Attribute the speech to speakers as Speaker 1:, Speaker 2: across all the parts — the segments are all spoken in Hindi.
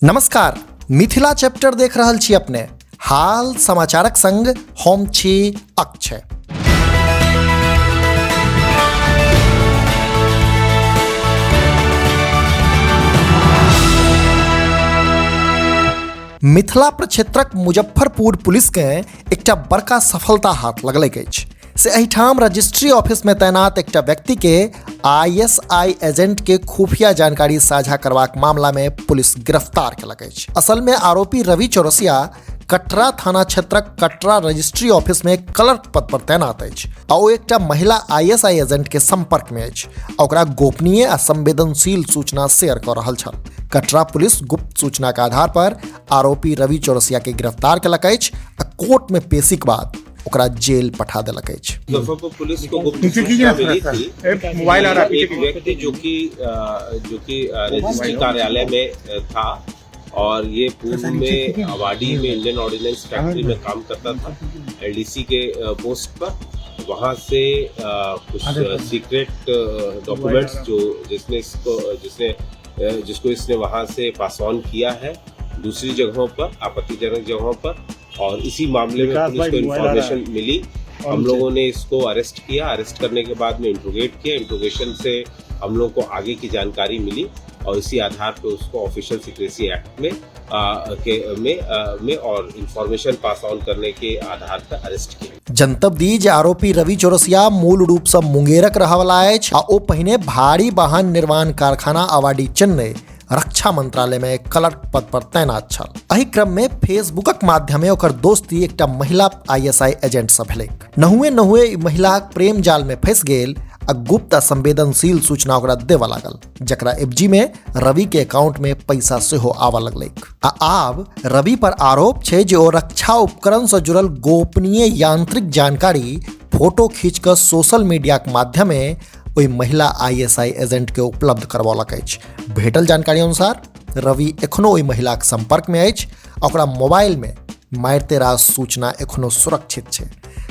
Speaker 1: नमस्कार, मिथिला चैप्टर देख रहल छी अपने। हाल समाचारक संग हम छी अक्षय। मिथिला प्रक्षेत्रक मुजफ्फरपुर पुलिस के एकटा बड़का सफलता हाथ लगल अछि से एहिठाम रजिस्ट्री ऑफिस में तैनात एकटा व्यक्ति के ISI एजेंट के खुफिया जानकारी साझा करबाक मामला में पुलिस गिरफ्तार केलक अछि। असल में आरोपी रवि चौरसिया कटरा थाना क्षेत्रक कटरा रजिस्ट्री ऑफिस में क्लर्क पद पर तैनात अछि आ ओ एकटा महिला ISI एजेंट के संपर्क में अछि आ ओकरा गोपनीय आ संवेदनशील सूचना शेयर कऽ रहल छल। कटरा पुलिस गुप्त सूचना के आधार पर आरोपी रवि चौरसिया के गिरफ्तार केलक अछि आ कोर्ट में पेशीक बाद ओकरा जेल पठा देलक अछि।
Speaker 2: मुजफ्फरपुर पुलिस को गुप्त सूचना मिली थी मोबाइल आ एक व्यक्ति जो कि रजिस्ट्री कार्यालय में था और ये पूर्व में अवाडी में इंडियन ऑर्डिनेंस फैक्ट्री में काम करता था LDC के पोस्ट पर। वहाँ से कुछ सीक्रेट डॉक्यूमेंट्स जो जिसको इसने वहाँ से पास ऑन किया है दूसरी जगहों पर, आपत्तिजनक जगहों पर, और इसी मामले में पुलिस को इन्फॉर्मेशन मिली। हम लोगों ने इसको अरेस्ट किया। अरेस्ट करने के बाद में इंट्रोगेट किया। इंट्रोगेशन से हम लोग को आगे की जानकारी मिली और इसी आधार पर उसको ऑफिशियल सीक्रेसी एक्ट में और इंफॉर्मेशन पास ऑन करने के आधार पर अरेस्ट किया।
Speaker 1: जनतब दी जे आरोपी रवि चौरसिया मूल रूप से मुंगेरक रहवला अछि आ ओ पहिने भारी वाहन निर्माण कारखाना अवाडी चेन्नई रक्षा मंत्रालय में क्लर्क पद पर तैनात छल। एहि क्रम में फेसबुकक माध्यमे ओकर दोस्ती एकटा महिला ISI एजेंट से भेलै। नहुए महिला प्रेम जाल में फंस गेल आ गुप्त आ संवेदनशील सूचना ओकरा देवा लागल, जकरा एवजी में रवि के अकाउंट में पैसा सेहो आवा लगलैक। आ आब रवि पर आरोप छै जे ओ रक्षा उपकरण से जुड़ल गोपनीय यांत्रिक जानकारी फोटो खींच कर सोशल मीडिया के माध्यमे ओहि महिला ISI एजेंट के उपलब्ध करवलक अछि। भेटल जानकारी अनुसार रवि एखनो ओहि महिला के संपर्क में अछि आ ओकरा मोबाइल में मारिते रास सूचना एखनो सुरक्षित छै।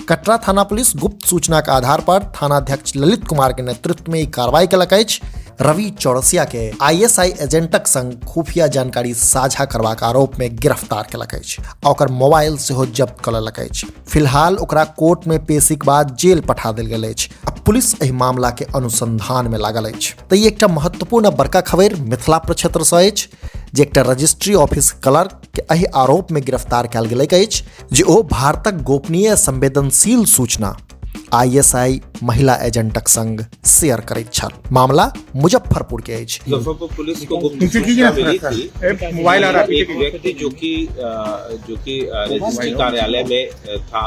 Speaker 1: कटरा थाना पुलिस गुप्त सूचना के आधार पर थानाध्यक्ष ललित कुमार के नेतृत्व में ई कार्रवाई केलक अछि। रवि चौरसिया के ISI एजेंटक संग खुफिया जानकारी साझा करबाक आरोप में गिरफ्तार केलक अछि आ ओकर मोबाइल सेहो जब्त कऽ लेलक अछि। फिलहाल ओकरा कोर्ट में पेशीक बाद जेल पठा देल गेल अछि। पुलिस एहि मामला के अनुसंधान में लागल अछि। तऽ ई एकटा महत्वपूर्ण बड़का खबर मिथिला प्रक्षेत्र से अछि जे एकटा रजिस्ट्री ऑफिस क्लर्क के एहि आरोप में गिरफ्तार कयल गेल अछि जे ओ भारतक गोपनीय संवेदनशील सूचना ISI महिला एजेंटक संग शेयर करैत छल। मामला मुजफ्फरपुर के अछि।
Speaker 2: मुजफ्फरपुर पुलिस को गुप्त सूचना मिली थी मोबाइल आ एक व्यक्ति जो कि रजिस्ट्री कार्यालय में था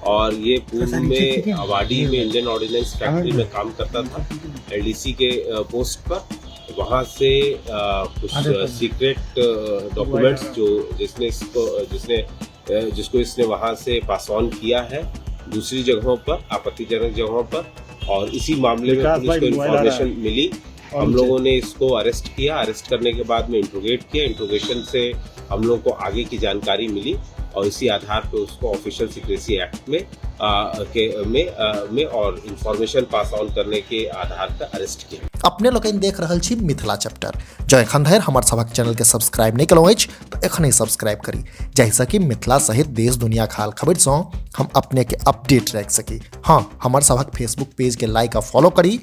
Speaker 2: और ये पूर्व में अवाडी में इंडियन ऑर्डिनेंस फैक्ट्री में काम करता था LDC के पोस्ट पर। वहाँ से कुछ सीक्रेट डॉक्यूमेंट्स जो जिसको इसने वहाँ से पास ऑन किया है दूसरी जगहों पर, आपत्तिजनक जगहों पर, और इसी मामले में पुलिस को इन्फॉर्मेशन मिली। हम लोगों ने इसको अरेस्ट किया। अरेस्ट करने के बाद में इंट्रोगेट किया। इंट्रोगेशन से हम लोग को आगे की जानकारी मिली और इसी आधार पर उसको ऑफिशियल सीक्रेसी एक्ट में और इंफॉर्मेशन पास ऑन करने के आधार पर अरेस्ट किया।
Speaker 1: अपने लोग देख रहल छी मिथिला चैप्टर। जो एखन धरि हमर सबक चैनल के सब्सक्राइब नहीं केलहुँ अछि तो एखने सब्सक्राइब करी, जाहिसँ कि मिथिला सहित देश दुनिया के हाल खबर से हम अपने के अपडेट रख सकी। हाँ, हमर सबक फेसबुक पेज के लाइक आ फॉलो करी